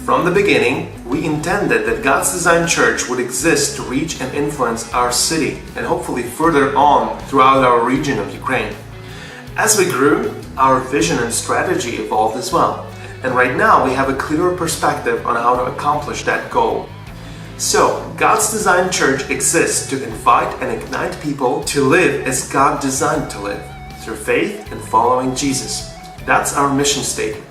From the beginning, we intended that God's Design Church would exist to reach and influence our city and hopefully further on throughout our region of Ukraine. As we grew, our vision and strategy evolved as well, and right now we have a clearer perspective on how to accomplish that goal. So, God's Design Church exists to invite and ignite people to live as God designed to live, through faith and following Jesus. That's our mission statement.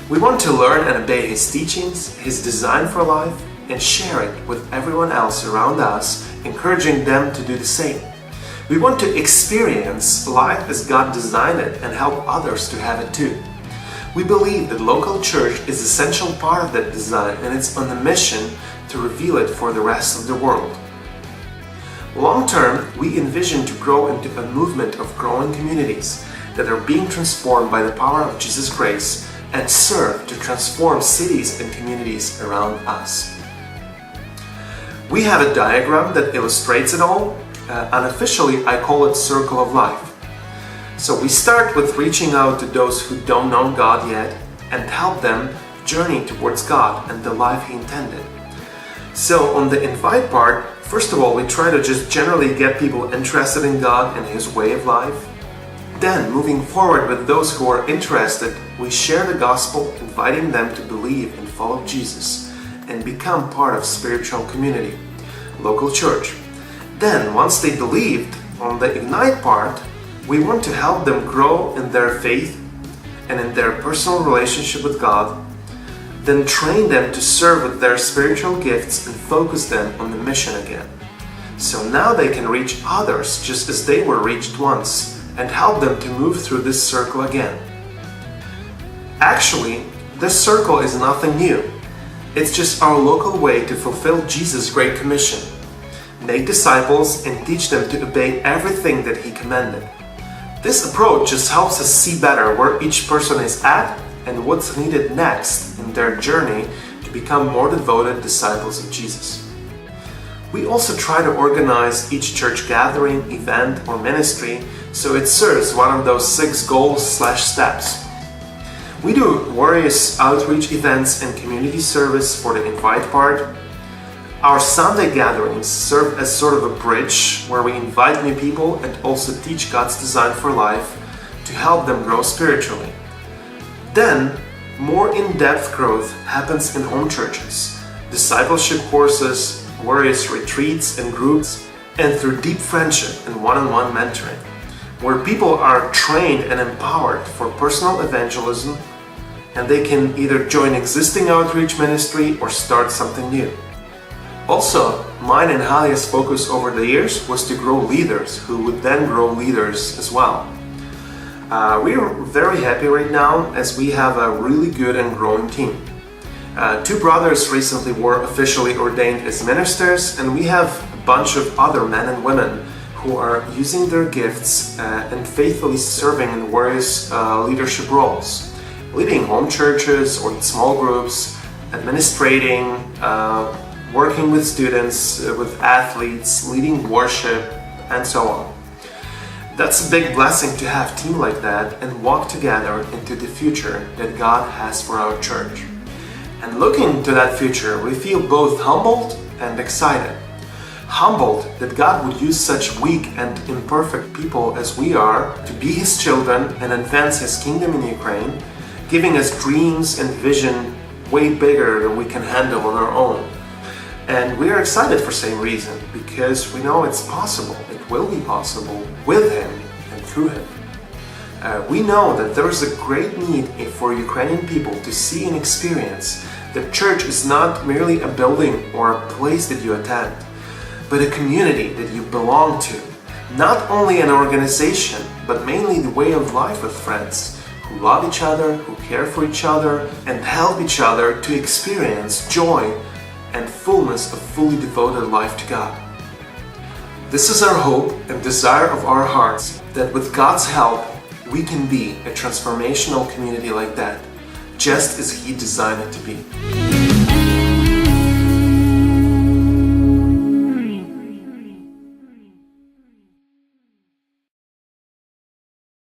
We want to learn and obey His teachings, His design for life, and share it with everyone else around us, encouraging them to do the same. We want to experience life as God designed it and help others to have it too. We believe that local church is an essential part of that design, and it's on the mission to reveal it for the rest of the world. Long term, we envision to grow into a movement of growing communities that are being transformed by the power of Jesus' grace and serve to transform cities and communities around us. We have a diagram that illustrates it all. Unofficially, I call it Circle of Life. So we start with reaching out to those who don't know God yet and help them journey towards God and the life He intended. So on the invite part, first of all, we try to just generally get people interested in God and His way of life. Then, moving forward with those who are interested, we share the gospel, inviting them to believe and follow Jesus and become part of spiritual community, local church. Then, once they believed, on the Ignite part, we want to help them grow in their faith and in their personal relationship with God, then train them to serve with their spiritual gifts and focus them on the mission again. So now they can reach others just as they were reached once, and help them to move through this circle again. Actually, this circle is nothing new. It's just our local way to fulfill Jesus' Great Commission. Make disciples and teach them to obey everything that He commanded. This approach just helps us see better where each person is at and what's needed next in their journey to become more devoted disciples of Jesus. We also try to organize each church gathering, event, or ministry so it serves one of those 6 goals/steps. We do various outreach events and community service for the invite part. Our Sunday gatherings serve as sort of a bridge where we invite new people and also teach God's design for life to help them grow spiritually. Then, more in-depth growth happens in home churches, discipleship courses, various retreats and groups, and through deep friendship and one-on-one mentoring, where people are trained and empowered for personal evangelism, and they can either join existing outreach ministry or start something new. Also, mine and Halia's focus over the years was to grow leaders who would then grow leaders as well. We are very happy right now as we have a really good and growing team. 2 brothers recently were officially ordained as ministers, and we have a bunch of other men and women who are using their gifts and faithfully serving in various leadership roles, leading home churches or small groups, administrating, working with students, with athletes, leading worship, and so on. That's a big blessing to have a team like that and walk together into the future that God has for our church. And looking to that future, we feel both humbled and excited. Humbled that God would use such weak and imperfect people as we are to be His children and advance His kingdom in Ukraine, giving us dreams and vision way bigger than we can handle on our own. And we are excited for the same reason, because we know it's possible, it will be possible with Him and through Him. We know that there is a great need for Ukrainian people to see and experience that church is not merely a building or a place that you attend, but a community that you belong to. Not only an organization, but mainly the way of life with friends who love each other, who care for each other, and help each other to experience joy and fullness of fully devoted life to God. This is our hope and desire of our hearts, that with God's help, we can be a transformational community like that, just as He designed it to be.